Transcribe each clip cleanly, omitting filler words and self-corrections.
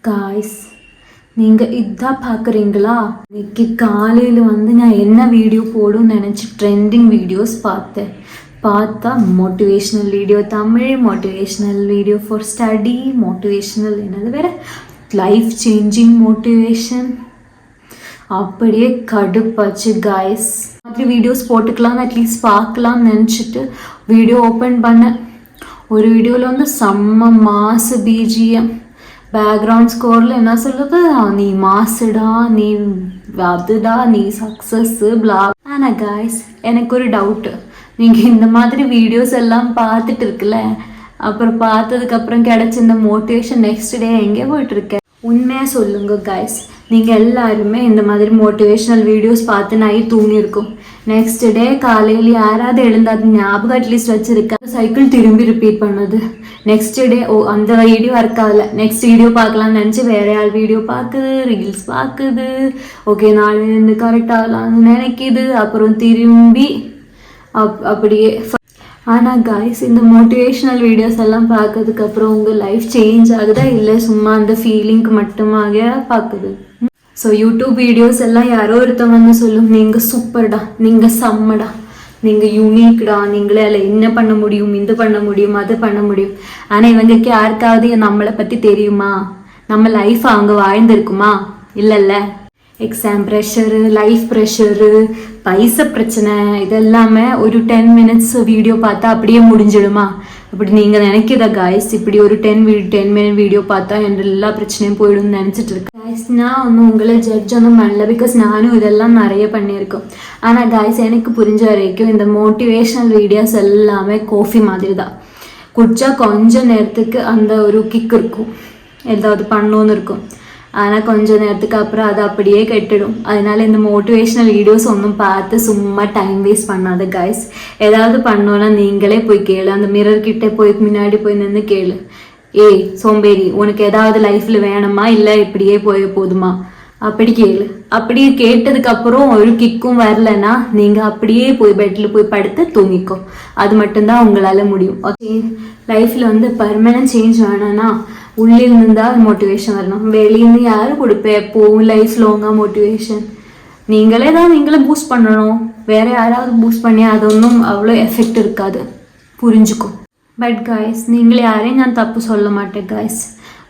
Guys, நீங்கள் இதான் பார்க்குறீங்களா? இன்னைக்கு காலையில் நான் என்ன வீடியோ போடுன்னு நினச்சி ட்ரெண்டிங் வீடியோஸ் பார்த்தா motivational video, Tamil motivational video for study, motivational என்னது வேறு, லைஃப் சேஞ்சிங் மோட்டிவேஷன். அப்படியே கடுப்பாச்சு காய்ஸ். மாதிரி வீடியோஸ் போட்டுக்கலாம், அட்லீஸ்ட் பார்க்கலாம்னு நினச்சிட்டு வீடியோ ஓப்பன் பண்ணேன். ஒரு வீடியோவில் செம்ம மாசு பிஜிஎம், பேக்ரவுண்ட் ஸ்கோரில் என்ன சொல்லுது, நீ மாசுடா, நீ அதுடா, நீ சக்ஸஸ்ஸு பிளா. ஆனால் காய்ஸ், எனக்கு ஒரு டவுட்டு. நீங்கள் இந்த மாதிரி வீடியோஸ் எல்லாம் பார்த்துட்டு இருக்குல்ல, அப்புறம் பார்த்ததுக்கப்புறம் கிடச்ச இந்த மோட்டிவேஷன் நெக்ஸ்ட் டே எங்கே போயிட்டுருக்கேன்? உண்மையாக சொல்லுங்க காய்ஸ், நீங்கள் எல்லாருமே இந்த மாதிரி மோட்டிவேஷ்னல் வீடியோஸ் பார்த்து நான் தூங்கியிருக்கும். நெக்ஸ்ட் டே காலையில் யாராவது எழுந்தாது ஞாபகம் அட்லீஸ்ட் வச்சுருக்கா, சைக்கிள் திரும்பி ரிப்பீட் பண்ணுது. நெக்ஸ்ட் டே அந்த வீடியோ இருக்காதுல்ல, நெக்ஸ்ட் வீடியோ பார்க்கலாம்னு நினச்சி வேற ஆள் வீடியோ பார்க்குது, ரீல்ஸ் பார்க்குது, ஓகே நாலு இருந்து கரெக்டாகலாம்னு நினைக்கிது, அப்புறம் திரும்பி அப்படியே. ஆனால் காய்ஸ், இந்த மோட்டிவேஷ்னல் வீடியோஸ் எல்லாம் பார்க்கறதுக்கப்புறம் உங்கள் லைஃப் சேஞ்ச் ஆகுதா இல்லை சும்மா அந்த ஃபீலிங்க்கு மட்டுமாக பார்க்குது? ஸோ யூடியூப் வீடியோஸ் எல்லாம் யாரோ ஒருத்தவங்க சொல்லும், நீங்கள் சூப்பர்டா, நீங்கள் செம்மடா, நீங்கள் யூனிக்டா, நீங்களே அதில் என்ன பண்ண முடியும், இது பண்ண முடியும், அது பண்ண முடியும். ஆனால் இவங்களுக்கு யாருக்காவது நம்மளை பற்றி தெரியுமா? நம்ம லைஃப் அவங்க வாழ்ந்துருக்குமா? இல்லைல்ல. எக்ஸாம் ப்ரெஷரு, லைஃப் ப்ரெஷரு, பைசா பிரச்சனை, இதெல்லாமே ஒரு 10 மினிட்ஸ் வீடியோ பார்த்தா அப்படியே முடிஞ்சிடுமா? இப்படி நீங்கள் நினைக்கிறதா காய்ஸ்? இப்படி ஒரு 10 மினிட் வீடியோ பார்த்தா எல்லா பிரச்சனையும் போயிடும்னு நினச்சிட்டு இருக்கேன் காய்ஸ். நான் ஒன்றும் உங்களை ஜட்ஜ் ஒன்றும் பண்ணல, பிகாஸ் நானும் இதெல்லாம் நிறைய பண்ணியிருக்கோம். ஆனால் காய்ஸ், எனக்கு புரிஞ்ச வரைக்கும் இந்த மோட்டிவேஷ்னல் வீடியோஸ் எல்லாமே காஃபி மாதிரி தான். குடிச்சா கொஞ்ச நேரத்துக்கு அந்த ஒரு கிக் இருக்கும், ஏதாவது பண்ணணுன்னு இருக்கும். ஆனால் கொஞ்ச நேரத்துக்கு அப்புறம் அது அப்படியே கெட்டுடும். அதனால இந்த மோட்டிவேஷ்னல் வீடியோஸ் ஒன்றும் பார்த்து சும்மா டைம் வேஸ்ட் பண்ணாத காய்ஸ். ஏதாவது பண்ணோன்னா நீங்களே போய் கேளு, அந்த மிரர் கிட்டே போய் முன்னாடி போய் நின்று கேளு, ஏய் சோம்பேறி, உனக்கு ஏதாவது லைஃப்பில் வேணுமா இல்லை இப்படியே போய் போதுமா? அப்படி கேளு. அப்படி கேட்டதுக்கப்புறம் ஒரு கிக்கும் வரலன்னா நீங்கள் அப்படியே போய் பெட்டில் போய் படுத்து தூங்கிக்கோ. அது மட்டும்தான் உங்களால் முடியும். ஓகே, லைஃப்பில் பர்மனன்ட் சேஞ்ச் வேணும்னா உள்ளிருந்து தான் மோட்டிவேஷன் வரணும். வெளியிருந்து யாரும் கொடுப்பேன் எப்போவும் லைஃப் லாங்காக மோட்டிவேஷன்? நீங்களே பூஸ்ட் பண்ணணும். வேறு யாராவது பூஸ்ட் பண்ணி அது ஒன்றும் அவ்வளோ எஃபெக்ட் இருக்காது, புரிஞ்சுக்கோ. பட் காய்ஸ், நீங்களே யாரையும் நான் தப்பு சொல்ல மாட்டேன் காய்ஸ்.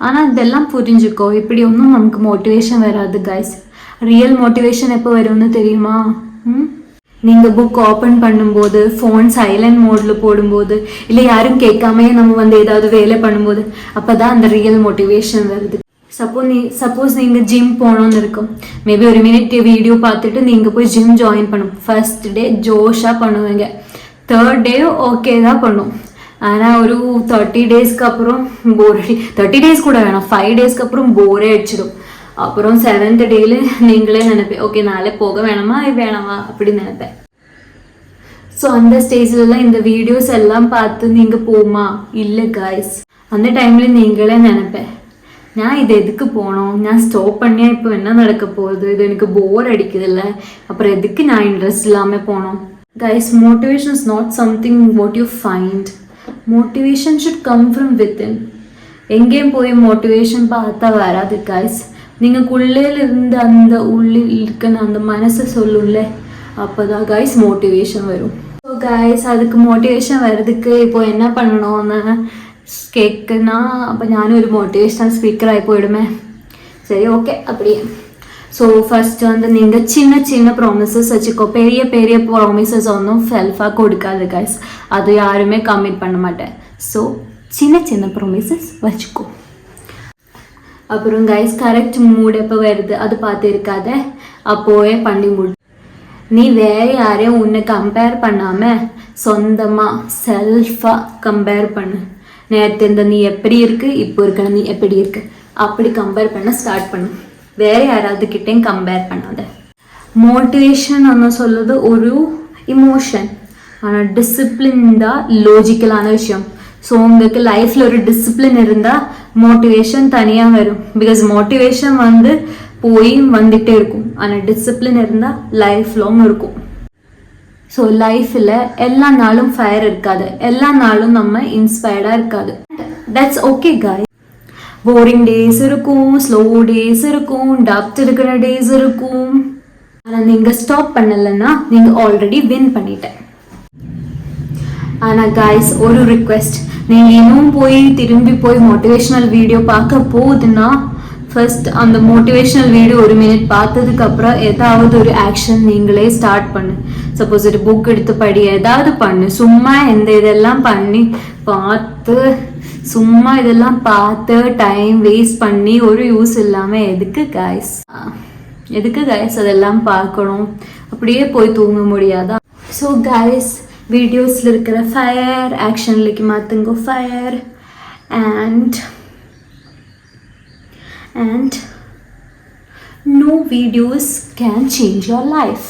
ஆனால் இதெல்லாம் புரிஞ்சுக்கோ, இப்படி ஒன்றும் நமக்கு மோட்டிவேஷன் வராது காய்ஸ். ரியல் மோட்டிவேஷன் எப்போ வரும்னு தெரியுமா? நீங்கள் புக் ஓப்பன் பண்ணும்போது, ஃபோன் சைலண்ட் மோடில் போடும்போது, இல்லை யாரும் கேட்காமையே நம்ம ஏதாவது வேலை பண்ணும்போது, அப்போ தான் அந்த ரியல் மோட்டிவேஷன் வருது. சப்போஸ் நீங்கள் ஜிம் போகணுன்னு இருக்கும், மேபி ஒரு மினிட் வீடியோ பார்த்துட்டு நீங்கள் போய் ஜிம் ஜாயின் பண்ணும். ஃபர்ஸ்ட் டே ஜோஷாக பண்ணுவீங்க, 3rd டே ஓகே தான் பண்ணும். ஆனால் ஒரு 30 டேஸ்க்கு அப்புறம் போர் 30 டேஸ் கூட வேணாம், 5 டேஸ்க்கு அப்புறம் போரே அடிச்சிடும். அப்புறம் 7th டேல நீங்களே நினைப்பேன், ஓகே நாளே போக வேணாமா அப்படின்னு நினைப்பேன். ஸோ அந்த ஸ்டேஜ்லலாம் இந்த வீடியோஸ் எல்லாம் பார்த்து நீங்கள் போமா? இல்லை காய்ஸ், அந்த டைமில் நீங்களே நினைப்பேன், நான் இது எதுக்கு போனோம், நான் ஸ்டாப் பண்ணியா இப்போ என்ன நடக்க போகுது, இது எனக்கு போர் அடிக்குதுல்ல, அப்புறம் எதுக்கு நான் இன்ட்ரெஸ்ட் இல்லாமல் போனோம்? Guys, motivation is not something what you find. Motivation should come from within. எங்கேயும் போய் மோட்டிவேஷன் பார்த்தா வராது காய்ஸ். நீங்கள் உள்ளேருந்து அந்த உள்ளே இருக்குன்னு அந்த மனசை சொல்லும்ல, அப்போ தான் காய்ஸ் மோட்டிவேஷன் வரும். ஸோ காய்ஸ், அதுக்கு மோட்டிவேஷன் வர்றதுக்கு இப்போ என்ன பண்ணணும்னு கேட்குன்னா, அப்போ நானும் ஒரு மோட்டிவேஷனல் ஸ்பீக்கர் ஆகி போயிடுமே. சரி, ஓகே அப்படியே. ஸோ ஃபர்ஸ்ட் நீங்கள் சின்ன சின்ன ப்ராமிசஸ் வச்சுக்கோ. பெரிய பெரிய ப்ராமிசஸ் ஒன்றும் செல்ஃபாக கொடுக்காது காய்ஸ், அது யாருமே கமிட் பண்ண மாட்டேன். ஸோ சின்ன சின்ன ப்ராமிசஸ் வச்சுக்கோ. அப்புறம் கைஸ், கரெக்ட் மூட் எப்போ வருது அது பார்த்து இருக்காத, அப்போவே பண்ணி முடி. நீ வேற யாரையும் உன்னை கம்பேர் பண்ணாமல் சொந்தமாக செல்ஃபாக கம்பேர் பண்ணு. நேற்று இந்த நீ எப்படி இருக்கு, இப்போ இருக்க நீ எப்படி இருக்கு, அப்படி கம்பேர் பண்ண ஸ்டார்ட் பண்ணு. வேற யாராவது கிட்டேயும் கம்பேர் பண்ணாத. மோட்டிவேஷன் நம்ம சொல்லுது ஒரு இமோஷன், ஆனால் டிசிப்ளின் தான் லாஜிக்கலான விஷயம். ஸோ உங்களுக்கு லைஃப்பில் ஒரு டிசிப்ளின் இருந்தால் மோட்டிவேஷன் தனியாக வரும். பிகாஸ் மோட்டிவேஷன் போய் வந்துகிட்டே இருக்கும், ஆனால் டிசிப்ளின் இருந்தால் லைஃப் லாங் இருக்கும். ஸோ லைஃப்பில் எல்லா நாளும் ஃபயர் இருக்காது, எல்லா நாளும் நம்ம இன்ஸ்பயர்டாக இருக்காது. தட்ஸ் ஓகே காய். போரிங் டேஸ் இருக்கும், ஸ்லோ டேஸ் இருக்கும், டப்ட் இருக்கிற டேஸ் இருக்கும். ஆனால் நீங்கள் ஸ்டாப் பண்ணலைன்னா நீங்கள் ஆல்ரெடி வின் பண்ணிட்டேன். ஆனால் கைஸ், ஒரு ரிக்வெஸ்ட், நீங்கள் இன்னும் திரும்பி போய் மோட்டிவேஷ்னல் வீடியோ பார்க்க போகுதுன்னா ஃபர்ஸ்ட் அந்த மோட்டிவேஷ்னல் வீடியோ 1 மினிட் பார்த்ததுக்கப்புறம் ஏதாவது ஒரு ஆக்ஷன் நீங்களே ஸ்டார்ட் பண்ணு. சப்போஸ் ஒரு புக் எடுத்து படி, ஏதாவது பண்ணு. சும்மா இதெல்லாம் பண்ணி பார்த்து சும்மா இதெல்லாம் பார்த்து டைம் வேஸ்ட் பண்ணி ஒரு யூஸ் இல்லாமல் எதுக்கு கைஸ் அதெல்லாம் பார்க்கணும்? அப்படியே போய் தூங்க முடியாதா? ஸோ கைஸ், வீடியோஸில் இருக்கிற ஃபயர் ஆக்ஷன்லைக்கு மாற்றுங்க. Fire and no videos can change your life.